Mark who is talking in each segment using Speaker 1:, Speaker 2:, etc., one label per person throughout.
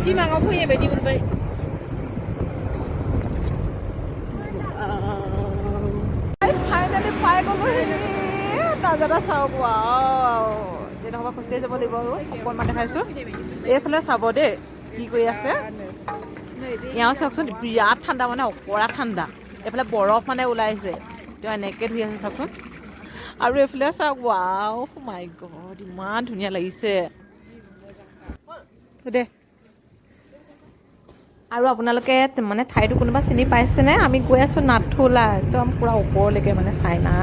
Speaker 1: 시망어 후에 매디 분들 finally পাই গ'লো নাজাৰা চাওক যে নহ'ব খোজকাঢ়ি যাব লাগিব আৰু অকণমান দেখাইছোঁ এইফালে চাব দেই কি কৰি আছে এওঁ চাওকচোন বিৰাট ঠাণ্ডা মানে অকৰা ঠাণ্ডা এইফালে বৰফ মানে ওলাই আহিছে তেওঁ এনেকৈ ধুই আছে চাওকচোন আৰু এইফালে চাওক ৱাও মাই গড ইমান ধুনীয়া লাগিছে দে আৰু আপোনালোকে মানে ঠাইটো কোনোবা চিনি পাইছেনে আমি গৈ আছোঁ নাথুলা একদম পূৰা ওপৰলৈকে মানে চাইনা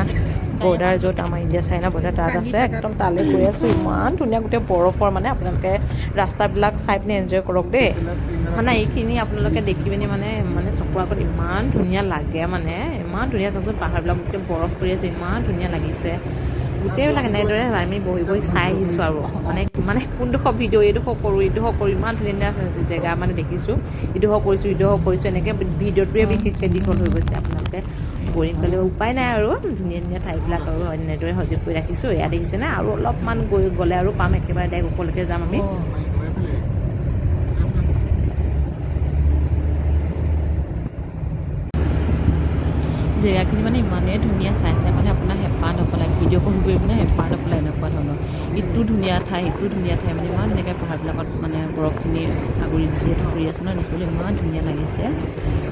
Speaker 1: বৰ্ডাৰ য'ত আমাৰ ইণ্ডিয়া চাইনা বৰ্ডাৰ তাত আছে একদম তালৈ গৈ আছোঁ ইমান ধুনীয়া গোটেই বৰফৰ মানে আপোনালোকে ৰাস্তাবিলাক চাই পিনে এনজয় কৰক দেই মানে এইখিনি আপোনালোকে দেখি পিনি মানে চকুৰ আগত ইমান ধুনীয়া লাগে মানে ইমান ধুনীয়া চাওকচোন পাহাৰবিলাক গোটেই বৰফ পৰি আছে ইমান ধুনীয়া লাগিছে গোটেইবিলাক এনেদৰে আমি বহি বহি চাই আহিছোঁ আৰু মানে কোনডোখৰ ভিডিঅ' এইডোখৰ কৰোঁ ইমান ধুনীয়া জেগা মানে দেখিছোঁ ইডোখৰ কৰিছোঁ এনেকৈ ভিডিঅ'টোৱে বিশেষকৈ দীঘল হৈ গৈছে আপোনালোকে বৰিং কৰিলে উপায় নাই আৰু ধুনীয়া ধুনীয়া ঠাইবিলাক আৰু এনেদৰে সজীৱ কৰি ৰাখিছোঁ এয়া দেখিছেনে আৰু অলপমান গ'লে আৰু পাম একেবাৰে ডাইৰেক্ট ওপৰলৈকে যাম আমি জেগাখিনি মানে ইমানেই ধুনীয়া চাই মানে আপোনাৰ হেঁপাহ নপলায় ভিডিঅ' কৰি পিনে হেঁপাহ নপলায় এনেকুৱা ধৰণৰ ইটো ধুনীয়া ঠাই মানে ইমান ধুনীয়াকৈ পাহাৰবিলাকত মানে বৰফখিনি আগুৰি যিহেতু ফুৰি আছে ন দেখিবলৈ ইমান ধুনীয়া লাগিছে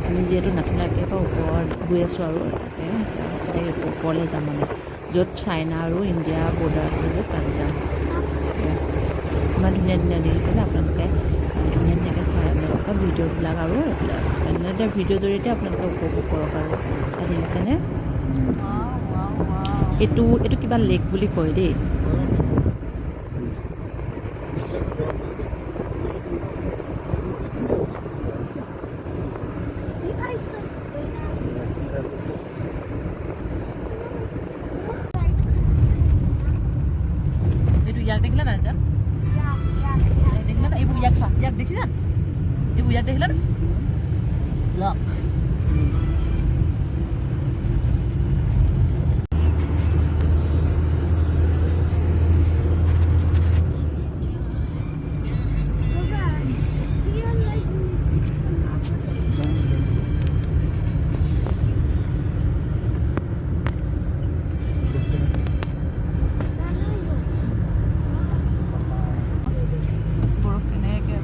Speaker 1: আমি যিহেতু নাথুলা একেবাৰে ওপৰত গৈ আছোঁ আৰু তাতে ওপৰলৈ যাম মানে য'ত চাইনা আৰু ইণ্ডিয়া বৰ্ডাৰ আছে য'ত তাত যাম ইমান ধুনীয়া দেখিছেনে আপোনালোকে ধুনীয়াকৈ চাই আপোনালোকৰ ভিডিঅ'বিলাক আৰু এনেদৰে ভিডিঅ'ৰ জৰিয়তে আপোনালোকে উপভোগ কৰক আৰু দেখিছেনে এইটো কিবা লেক বুলি কয় দেই এইটো ইয়াক দেখিলা না জান দেখিলা না এইবোৰ ইয়াক চোৱা ইয়াক দেখিছা এইবোৰ ইয়াক দেখিলা না ইয়াক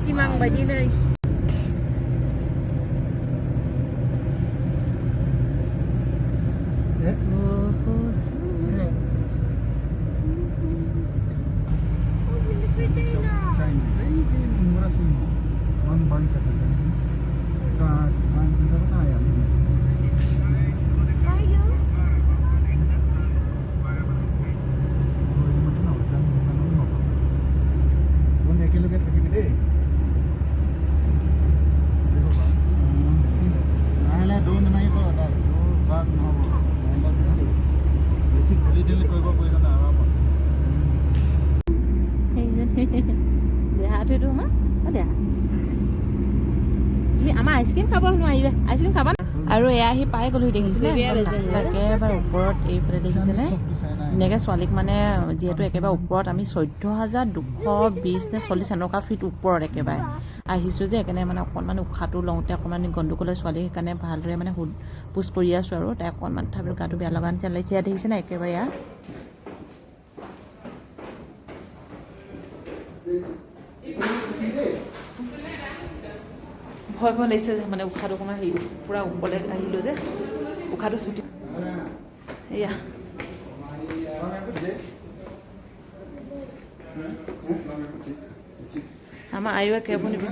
Speaker 1: Simang badi na দেহাটো মা দেহা তুমি আমাৰ আইচক্ৰীম খাব নোৱাৰিবা আইচক্ৰীম খাবা আৰু এয়া আহি পাই গ'লো দেখিছিলে একেবাৰে ওপৰত এইফালে দেখিছেনে ধুনীয়াকৈ ছোৱালীক মানে যিহেতু একেবাৰে ওপৰত আমি 14,220 নে 40 এনেকুৱা ফিট ওপৰত একেবাৰে আহিছোঁ যে সেইকাৰণে মানে অকণমান উশাহটো লওঁতে অকণমান গণ্ডগোলে ছোৱালী সেইকাৰণে ভালদৰে মানে সোধ পোছ কৰি আছোঁ আৰু তাই অকণমান তথাপিও গাটো বেয়া লগা নিচিনা লাগিছে ইয়াত দেখিছেনে একেবাৰে ইয়াত ভয় লাগিছে মানে উশাহটো অকণমান হেৰি পূৰা ওপৰলৈ আহিলোঁ যে উশাহটো ছুটি এয়া আমাৰ আইও কেব নিবি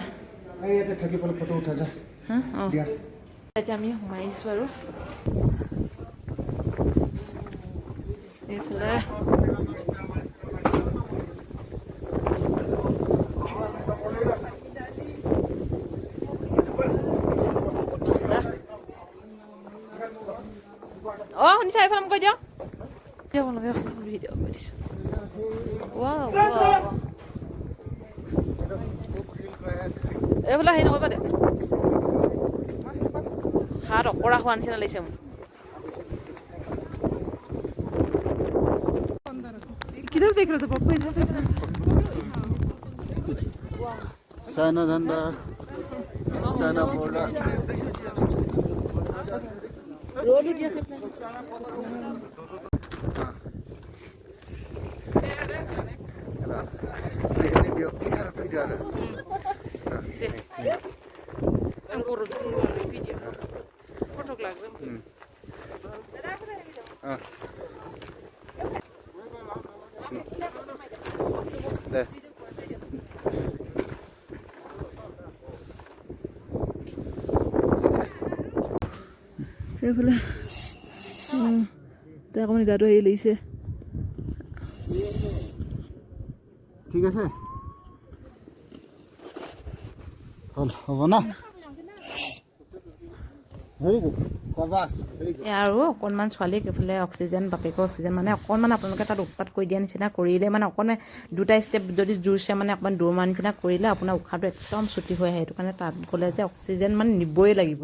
Speaker 1: ফটো উঠা যা অঁ এতিয়া আমি সোমাইছোঁ আৰু এইফালে অঁ শুনিছা এইফালে কৈ দিয়ক ভিডিঅ' কৰি দিছোঁ এইফালে হেৰি নকৰিবা দে হাত অকৰা হোৱা নিচিনা লাগিছে মোৰ किधर देख रहे थे पापा इधर देख रहे
Speaker 2: China Dhanda, China border.
Speaker 1: Road उठिया से
Speaker 2: Ini dia clear video.
Speaker 1: हमको रोड वीडियो फोटो लग रहा है
Speaker 2: There.
Speaker 1: এইফালে তাই অকণমান গাটো হেৰি লাগিছে
Speaker 2: ঠিক আছে হল হ'ব না ভেৰি গুড চাবাছ ভেৰি গুড
Speaker 1: আৰু অকণমান ছোৱালীক এইফালে অক্সিজেন বাপেকৰ অক্সিজেন মানে অকণমান আপোনালোকে তাত উৎপাত কৰি দিয়া নিচিনা কৰিলে মানে অকণমান দুটা ষ্টেপ যদি জোৰছে মানে অকণমান দৌৰ মাৰা নিচিনা কৰিলে আপোনাৰ উশাহটো একদম চুটি হৈ আহে সেইটো কাৰণে তাত গ'লে যে অক্সিজেন মানে নিবই লাগিব